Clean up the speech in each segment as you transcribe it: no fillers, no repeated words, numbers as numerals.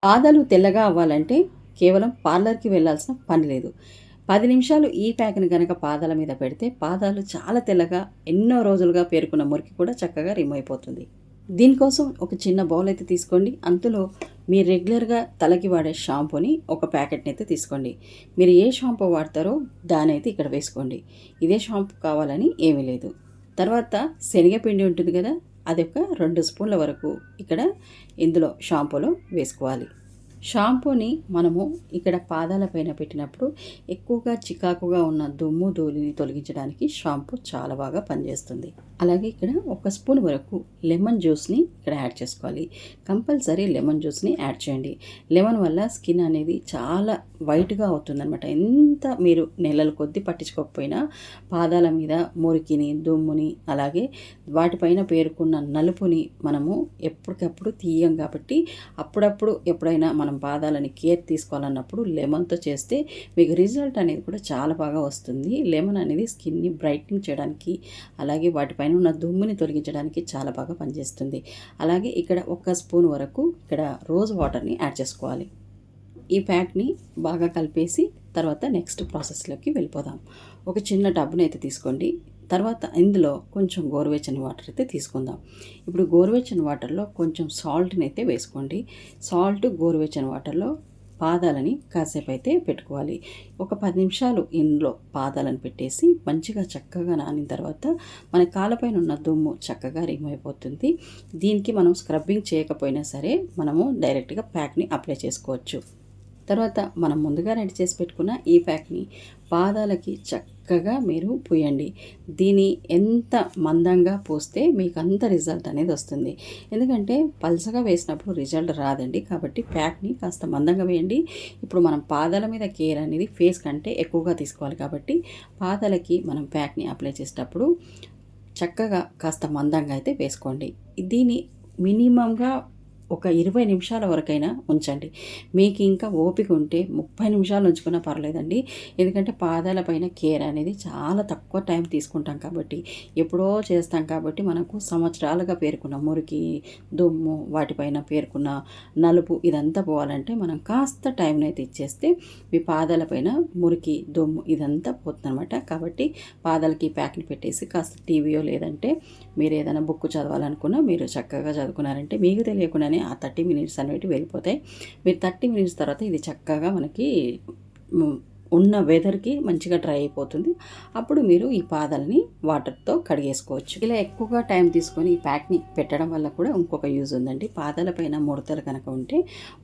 పాదాలు తెల్లగా అవ్వాలంటే కేవలం పార్లర్‌కి వెళ్ళాల్సిన పని లేదు. 10 నిమిషాలు ఈ ప్యాక్‌ని గనక పాదాల మీద పెడితే పాదాలు చాలా తెల్లగా ఎన్నో రోజులుగా పేరుకున్న మురికి కూడా చక్కగా రిమూవ్ అయిపోతుంది. దీనికోసం ఒక చిన్న బౌల్ అయితే తీసుకోండి. అందులో మీరు రెగ్యులర్‌గా తలకి వాడే షాంపూని ఒక ప్యాకెట్‌ని అయితే తీసుకోండి. మీరు ఏ షాంపూ వాడతారో దానైతే ఇక్కడ వేసుకోండి. ఇదే షాంపూ కావాలని ఏమీ లేదు. తర్వాత శనగపిండి ఉంటుంది కదా! అదొక 2 స్పూన్ల వరకు ఇక్కడ ఇందులో షాంపూలో వేసుకోవాలి. షాంపూని మనము ఇక్కడ పాదాల పైన పెట్టినప్పుడు ఎక్కువగా చికాకుగా ఉన్న దుమ్ము ధూళిని తొలగించడానికి షాంపూ చాలా బాగా పనిచేస్తుంది. అలాగే ఇక్కడ ఒక స్పూన్ వరకు లెమన్ జ్యూస్ని ఇక్కడ యాడ్ చేసుకోవాలి. కంపల్సరీ లెమన్ జ్యూస్ని యాడ్ చేయండి. లెమన్ వల్ల స్కిన్ అనేది చాలా వైట్గా అవుతుందన్నమాట. ఎంత మీరు నెలల కొద్దీ పట్టించుకోకపోయినా పాదాల మీద మురికిని, దుమ్ముని, అలాగే వాటిపైన పేరుకున్న నలుపుని మనము ఎప్పటికప్పుడు తీయం కాబట్టి అప్పుడప్పుడు ఎప్పుడైనా మనం పాదాలని కేర్ తీసుకోవాలన్నప్పుడు లెమన్తో చేస్తే మీకు రిజల్ట్ అనేది కూడా చాలా బాగా వస్తుంది. లెమన్ అనేది స్కిన్ని బ్రైట్నింగ్ చేయడానికి, అలాగే వాటిపైన ఉన్న దుమ్ముని తొలగించడానికి చాలా బాగా పనిచేస్తుంది. అలాగే ఇక్కడ ఒక స్పూన్ వరకు ఇక్కడ రోజ్ వాటర్ని యాడ్ చేసుకోవాలి. ఈ ప్యాక్ని బాగా కలిపేసి తర్వాత నెక్స్ట్ ప్రాసెస్లోకి వెళ్ళిపోదాం. ఒక చిన్న టబ్ని అయితే తీసుకోండి. తర్వాత ఇందులో కొంచెం గోరువెచ్చని వాటర్ అయితే తీసుకుందాం. ఇప్పుడు గోరువెచ్చని వాటర్లో కొంచెం సాల్ట్ని అయితే వేసుకోండి. సాల్ట్ గోరువెచ్చని వాటర్లో పాదాలని కాసేపు అయితే పెట్టుకోవాలి. ఒక 10 నిమిషాలు ఇందులో పాదాలను పెట్టేసి మంచిగా చక్కగా నానిన తర్వాత మన కాళ్ళపైన ఉన్న దుమ్ము చక్కగా రిమూవ్ అయిపోతుంది. దీనికి మనం స్క్రబ్బింగ్ చేయకపోయినా సరే మనము డైరెక్ట్గా ప్యాక్ని అప్లై చేసుకోవచ్చు. తర్వాత మనం ముందుగా రెడీ చేసి పెట్టుకున్న ఈ ప్యాక్ని పాదాలకి చక్కగా మీరు పూయండి. దీని ఎంత మందంగా పూస్తే మీకు అంత రిజల్ట్ అనేది వస్తుంది. ఎందుకంటే పల్చగా వేసినప్పుడు రిజల్ట్ రాదండి. కాబట్టి ప్యాక్ని కాస్త మందంగా వేయండి. ఇప్పుడు మనం పాదాల మీద కేర్ అనేది ఫేస్ కంటే ఎక్కువగా తీసుకోవాలి కాబట్టి పాదాలకి మనం ప్యాక్ని అప్లై చేసేటప్పుడు చక్కగా కాస్త మందంగా అయితే వేసుకోండి. దీన్ని మినిమంగా ఒక 20 నిమిషాల వరకైనా ఉంచండి. మీకు ఇంకా ఓపిక ఉంటే 30 నిమిషాలు ఉంచుకున్నా పర్లేదండి. ఎందుకంటే పాదాల పైన కేర్ అనేది చాలా తక్కువ టైం తీసుకుంటాం కాబట్టి, ఎప్పుడో చేస్తాం కాబట్టి మనకు సంవత్సరాలుగా పేరుకున్న మురికి, దుమ్ము, వాటిపైన పేరుకున్న నలుపు ఇదంతా పోవాలంటే మనం కాస్త టైంని అయితే ఇచ్చేస్తే మీ పాదాల పైన మురికి, దుమ్ము ఇదంతా పోతుందన్నమాట. కాబట్టి పాదాలకి ప్యాక్ని పెట్టేసి కాస్త టీవీయో లేదంటే మీరు ఏదైనా బుక్ చదవాలనుకున్నా మీరు చక్కగా చదువుకున్నారంటే మీకు తెలియకుండానే ఆ 30 మినిట్స్ అనేవి వెళ్ళిపోతాయి. మీరు 30 మినిట్స్ తర్వాత ఇది చక్కగా మనకి ఉన్న వెదర్కి మంచిగా డ్రై అయిపోతుంది. అప్పుడు మీరు ఈ పాదాలని వాటర్తో కడిగేసుకోవచ్చు. ఇలా ఎక్కువగా టైం తీసుకొని ఈ ప్యాక్ని పెట్టడం వల్ల కూడా ఇంకొక యూజ్ ఉందండి. పాదాల పైన ముడతలు కనుక ఉంటే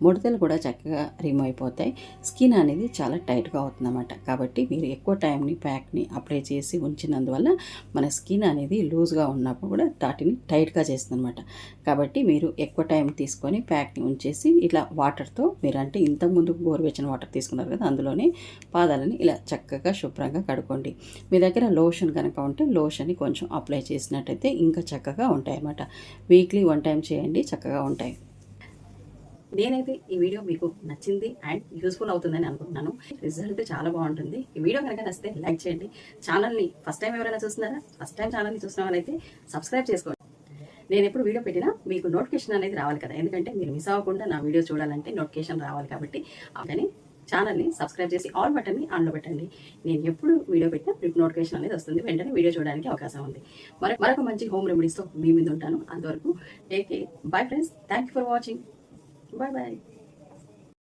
ముడతలు కూడా చక్కగా రిమూవ్ అయిపోతాయి. స్కిన్ అనేది చాలా టైట్గా అవుతుందన్నమాట. కాబట్టి మీరు ఎక్కువ టైంని ప్యాక్ని అప్లై చేసి ఉంచినందువల్ల మన స్కిన్ అనేది లూజ్గా ఉన్నప్పుడు కూడా వాటిని టైట్గా చేస్తుందన్నమాట. కాబట్టి మీరు ఎక్కువ టైం తీసుకొని ప్యాక్ని ఉంచేసి ఇట్లా వాటర్తో మీరు అంటే ఇంతకుముందు గోరువెచ్చని వాటర్ తీసుకున్నారు కదా, అందులోనే పాదాలని ఇలా చక్కగా శుభ్రంగా కడుక్కోండి. మీ దగ్గర లోషన్ కనుక ఉంటే లోషన్ని కొంచెం అప్లై చేసినట్టయితే ఇంకా చక్కగా ఉంటాయన్నమాట. వీక్లీ 1 టైం చేయండి, చక్కగా ఉంటాయి. నేనైతే ఈ వీడియో మీకు నచ్చింది అండ్ యూస్ఫుల్ అవుతుందని అనుకుంటున్నాను. రిజల్ట్ చాలా బాగుంటుంది. ఈ వీడియో కనుక నచ్చితే లైక్ చేయండి. ఛానల్ని ఫస్ట్ టైం ఎవరైనా చూస్తున్నారా? ఫస్ట్ టైం ఛానల్ని చూసిన వాళ్ళైతే సబ్స్క్రైబ్ చేసుకోండి. నేను ఎప్పుడు వీడియో పెట్టినా మీకు నోటిఫికేషన్ అనేది రావాలి కదా, ఎందుకంటే మీరు మిస్ అవ్వకుండా నా వీడియో చూడాలంటే నోటిఫికేషన్ రావాలి కాబట్టి. కానీ ఛానల్ని సబ్స్క్రైబ్ చేసి ఆల్ బటన్ని ఆన్లో పెట్టండి. నేను ఎప్పుడు వీడియో పెట్టినా మీకు నోటిఫికేషన్ అనేది వస్తుంది. వెంటనే వీడియో చూడడానికి అవకాశం ఉంది. మరొక మంచి హోమ్ రెమెడీస్తో మీ మీద ఉంటాను. అంతవరకు take care. Bye friends. Thank you for watching. Bye bye.